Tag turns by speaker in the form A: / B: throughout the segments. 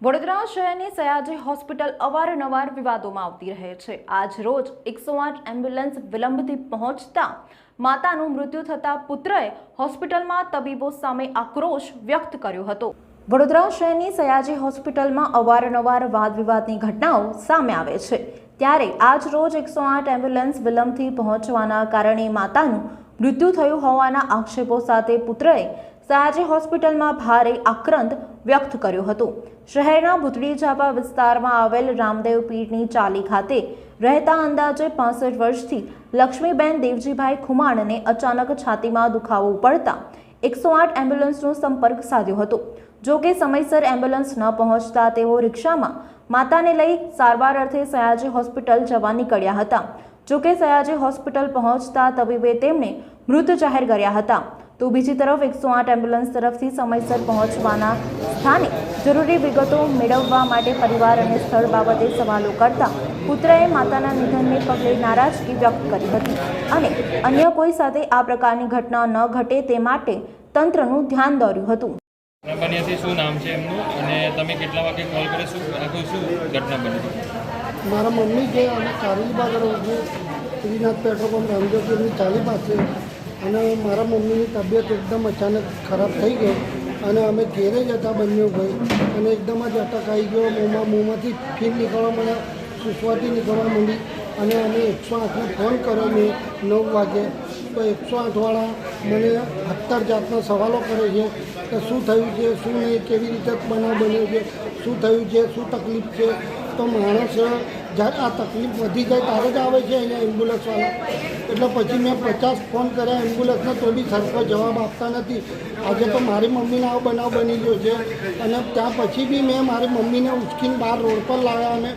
A: વડોદરા શહેરની સયાજી હોસ્પિટલ અવારનવાર વિવાદોમાં આવતી રહે છે। આજ રોજ 108 એમ્બ્યુલન્સ વિલંબથી પહોંચતા માતાનું મૃત્યુ થતા પુત્રએ હોસ્પિટલમાં તબીબો સામે આક્રોશ વ્યક્ત કર્યો હતો। વડોદરા શહેરની સયાજી હોસ્પિટલમાં અવારનવાર વાદ વિવાદની ઘટનાઓ સામે આવે છે, ત્યારે આજ રોજ 108 એમ્બ્યુલન્સ વિલંબથી પહોંચવાના કારણે માતાનું મૃત્યુ થયું હોવાના આક્ષેપો સાથે પુત્રએ સયાજી હોસ્પિટલમાં ભારે આક્રંદ વ્યક્ત કર્યો હતો। શહેરના ભૂતળી ઝાપા વિસ્તારમાં આવેલ રામદેવ પીરની ચાલી ખાતે રહેતા અંદાજે 65 વર્ષથી લક્ષ્મીબેન દેવજીભાઈ ખુમાણને અચાનક છાતીમાં દુખાવો પડતા 108 એમ્બ્યુલન્સનો સંપર્ક સાધ્યો હતો। જો કે સમયસર એમ્બ્યુલન્સ ન પહોંચતા તેઓ રિક્ષામાં માતાને લઈ સારવાર અર્થે સયાજી હોસ્પિટલ જવા નીકળ્યા હતા। જો કે સયાજી હોસ્પિટલ પહોંચતા તબીબે તેમને મૃત જાહેર કર્યા હતા। તો બીજી તરફ 108 એમ્બ્યુલન્સ તરફથી સમયસર પહોંચવાના સ્થાને જરૂરી વિગતો મેળવવા માટે પરિવાર અને સ્થળ બાબતે સવાલો કરતા પુત્રએ માતાના નિધનને પગલે નારાજગી વ્યક્ત કરી હતી અને અન્ય કોઈ સાથે આ પ્રકારની ઘટના ન ઘટે તે માટે તંત્રનું ધ્યાન દોર્યું હતું।
B: શું નામ છે એમનું અને તમે કેટલા વાગે કોલ કર્યો, શું ઘટના બની?
C: મારા મમ્મી છે અને કારેલીબાગ રહું છું, શ્રીનાથ પેટ્રોલ પંપ રામદેવપીરની ચાલી પાસે, અને મારા મમ્મીની તબિયત એકદમ અચાનક ખરાબ થઈ ગઈ અને અમે ઘેરે જ હતા બંને ભાઈ, અને એકદમ જ અટક આવી ગયો, મોંમાંથી ફીમ નીકળવા માંડ્યા, સુસવાટી નીકળવા માંડી, અને અમે 108ને ફોન કર્યો મેં 9 વાગે, તો 108વાળા મને 70 જાતના સવાલો કરે છે કે શું થયું છે, શું નહીં, કેવી રીતે બનાવ બન્યો છે, શું થયું છે, શું તકલીફ છે। તો માણસ જ્યારે આ તકલીફ વધી જાય ત્યારે જ આવે છે અહીંયા એમ્બ્યુલન્સવાળા, એટલે પછી મેં 50 ફોન કર્યા એમ્બ્યુલન્સને તો બી સરખો જવાબ આપતા નથી। આજે તો મારી મમ્મીને આવો બનાવ બની ગયો છે, અને ત્યાં પછી બી મેં મારી મમ્મીને ઉચકીને બહાર રોડ પર લાવ્યા અમે,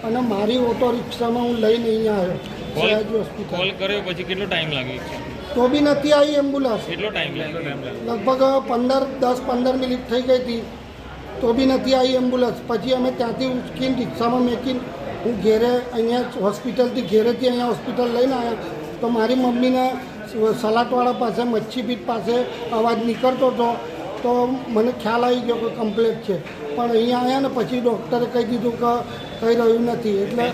C: અને મારી ઓટો રિક્ષામાં હું લઈને અહીંયા આવ્યો સયાજી હોસ્પિટલ।
B: કોલ કર્યો પછી કેટલો ટાઈમ લાગ્યો છે?
C: તો બી નથી આવી એમ્બ્યુલન્સ।
B: કેટલો ટાઈમ લાગ્યો?
C: લગભગ 10-15 મિનિટ થઈ ગઈ હતી, તો બી નથી આવી એમ્બ્યુલન્સ। પછી અમે ત્યાંથી ઉચકીને રિક્ષામાં મેકીને હું ઘેરે અહીંયા હોસ્પિટલથી ઘેરેથી અહીંયા હોસ્પિટલ લઈને આવ્યા, તો મારી મમ્મીને સલાટવાળા પાસે મચ્છીપીઠ પાસે અવાજ નીકળતો હતો, તો મને ખ્યાલ આવી ગયો કે કમ્પ્લેટ છે, પણ અહીંયા આવ્યા ને પછી ડૉક્ટરે કહી દીધું કે કંઈ રહ્યું નથી, એટલે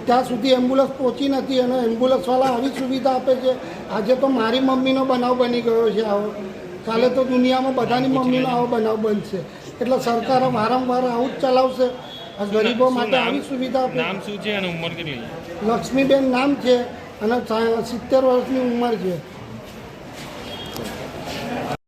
C: ત્યાં સુધી એમ્બ્યુલન્સ પહોંચી નથી, અને એમ્બ્યુલન્સવાળા આવી સુવિધા આપે છે। આજે તો મારી મમ્મીનો બનાવ બની ગયો છે આવો, કાલે તો દુનિયામાં બધાની મમ્મીનો આવો બનાવ બનશે, એટલે સરકાર વારંવાર આવું જ ચલાવશે। આ ગરીબો માટે આવી સુવિધા આપે।
B: નામ શું છે અને ઉંમર કેટલી?
C: લક્ષ્મીબેન નામ છે અને 70 વર્ષની ઉંમર છે।